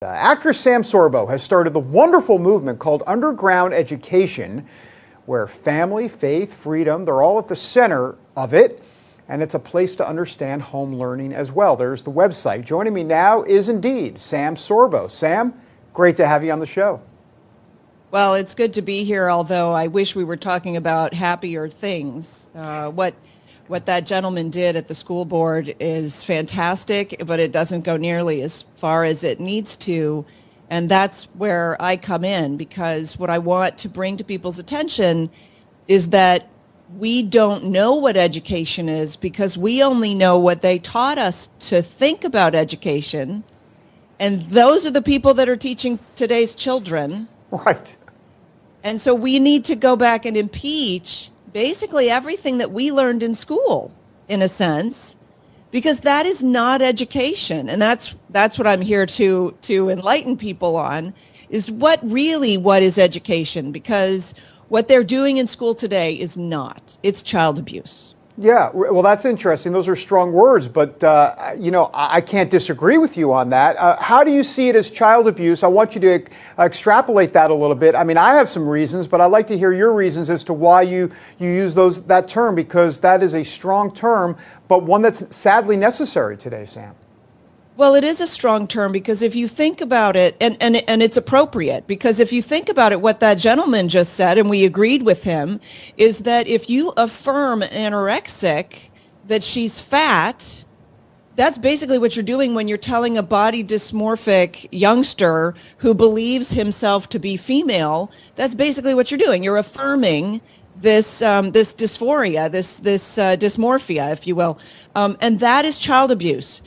Actress Sam Sorbo has started the wonderful movement called Underground Education, where family, faith, freedom, they're all at the center of it. And it's a place to understand home learning as well. There's the website. Joining me now is indeed Sam Sorbo. Sam, great to have you on the show. Well, it's good to be here, although I wish we were talking about happier things. What that gentleman did at the school board is fantastic, but it doesn't go nearly as far as it needs to. And that's where I come in, because what I want to bring to people's attention is that we don't know what education is, because we only know what they taught us to think about education. And those are the people that are teaching today's children. Right. And so we need to go back and impeach basically everything that we learned in school, in a sense, because that is not education. And that's what I'm here to enlighten people on, is what is education? Because what they're doing in school today is not. It's child abuse. Yeah, well, that's interesting. Those are strong words, but, I can't disagree with you on that. How do you see it as child abuse? I want you to extrapolate that a little bit. I mean, I have some reasons, but I'd like to hear your reasons as to why you use that term, because that is a strong term, but one that's sadly necessary today, Sam. Well, it is a strong term, because if you think about it, and it's appropriate, because if you think about it, what that gentleman just said, and we agreed with him, is that if you affirm an anorexic that she's fat, that's basically what you're doing when you're telling a body dysmorphic youngster who believes himself to be female. That's basically what you're doing. You're affirming this dysphoria, this dysmorphia, if you will, and that is child abuse.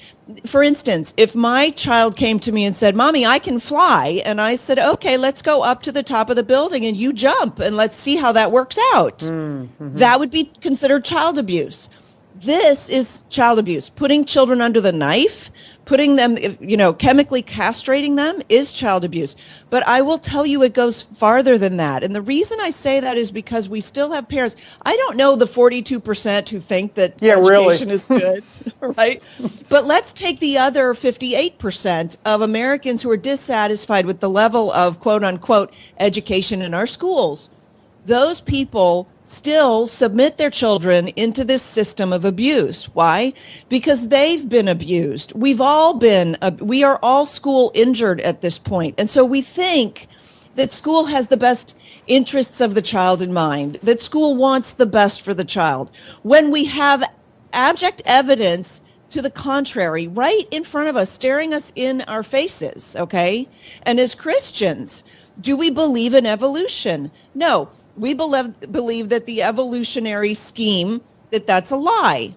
For instance, if my child came to me and said, "Mommy, I can fly," and I said, "Okay, let's go up to the top of the building and you jump and let's see how that works out," that would be considered child abuse. This is child abuse. Putting children under the knife, putting them, chemically castrating them is child abuse. But I will tell you, it goes farther than that. And the reason I say that is because we still have parents. I don't know the 42% who think that education is good, right? But let's take the other 58% of Americans who are dissatisfied with the level of quote unquote education in our schools. Those people still submit their children into this system of abuse. Why? Because they've been abused. We are all school injured at this point. And so we think that school has the best interests of the child in mind, that school wants the best for the child, when we have abject evidence to the contrary right in front of us, staring us in our faces, okay? And as Christians, do we believe in evolution? No. We believe that the evolutionary scheme, that's a lie.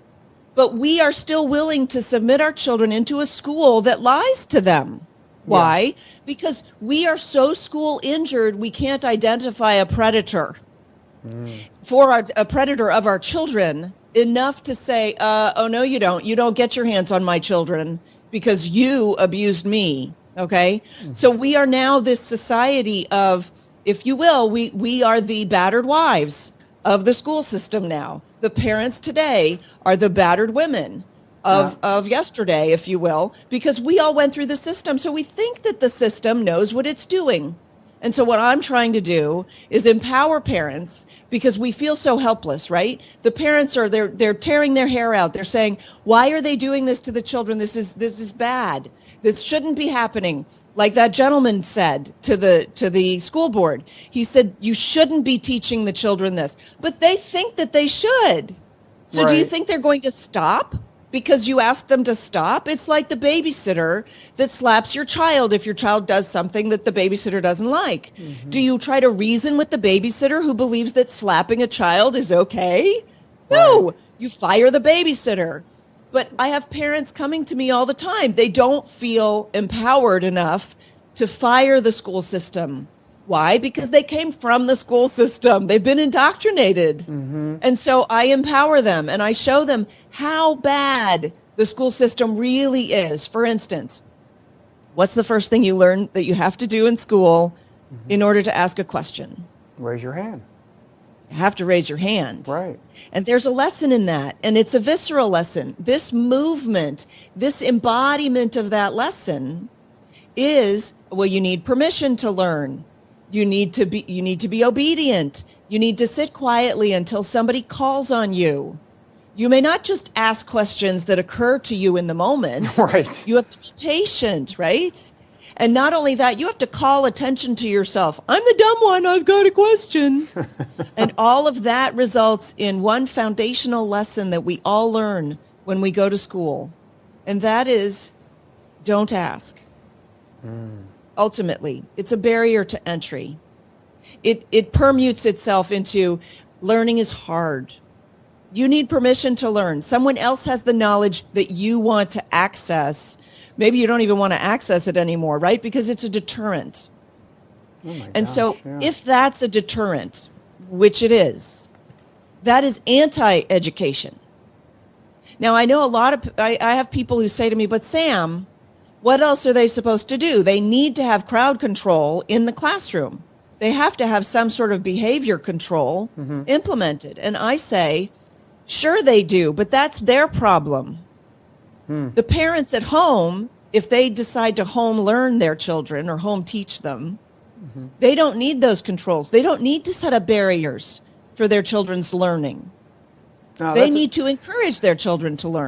But we are still willing to submit our children into a school that lies to them. Why? Yeah. Because we are so school injured, we can't identify a predator for a predator of our children enough to say, oh, no, you don't. You don't get your hands on my children because you abused me. Okay? So we are now this society of, if you will, we are the battered wives of the school system now. The parents today are the battered women of yesterday, if you will, because we all went through the system. So we think that the system knows what it's doing. And so what I'm trying to do is empower parents, because we feel so helpless, right? The parents they're tearing their hair out. They're saying, why are they doing this to the children? This is bad. This shouldn't be happening. Like that gentleman said to the school board, he said, you shouldn't be teaching the children this, but they think that they should. So Do you think they're going to stop because you ask them to stop? It's like the babysitter that slaps your child if your child does something that the babysitter doesn't like. Do you try to reason with the babysitter who believes that slapping a child is okay? No, you fire the babysitter. But I have parents coming to me all the time. They don't feel empowered enough to fire the school system. Why? Because they came from the school system. They've been indoctrinated. And so I empower them and I show them how bad the school system really is. For instance, what's the first thing you learn that you have to do in school in order to ask a question? Raise your hand. You have to raise your hand. Right. And there's a lesson in that. And it's a visceral lesson. This movement, this embodiment of that lesson is, well, you need permission to learn. You need to be obedient. You need to sit quietly until somebody calls on you. You may not just ask questions that occur to you in the moment. Right. You have to be patient, right? And not only that, you have to call attention to yourself. I'm the dumb one. I've got a question. And all of that results in one foundational lesson that we all learn when we go to school. And that is, don't ask. Ultimately, it's a barrier to entry. It permutes itself into learning is hard. You need permission to learn. Someone else has the knowledge that you want to access. Maybe you don't even want to access it anymore, right? Because it's a deterrent. Oh my And gosh, so yeah. if that's a deterrent, which it is, that is anti-education. Now, I know I have people who say to me, but Sam, what else are they supposed to do? They need to have crowd control in the classroom. They have to have some sort of behavior control implemented. And I say, sure they do, but that's their problem. The parents at home, if they decide to home learn their children or home teach them, they don't need those controls. They don't need to set up barriers for their children's learning. No, They need to encourage their children to learn.